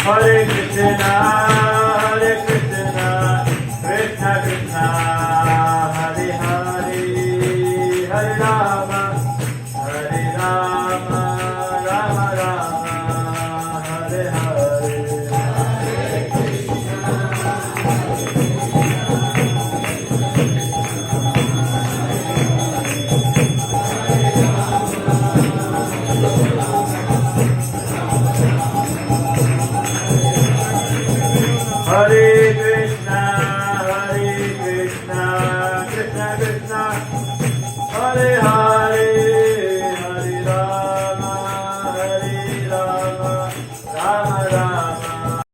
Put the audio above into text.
Hare Krishna, Hare Krishna, Krishna Krishna, Hare Hare, Hare Rama, Hare Rama, Rama Rama, Hare Hare. Hare Krishna, Krishna Krishna, Hare Hare, Hare Rama, Rama Rama.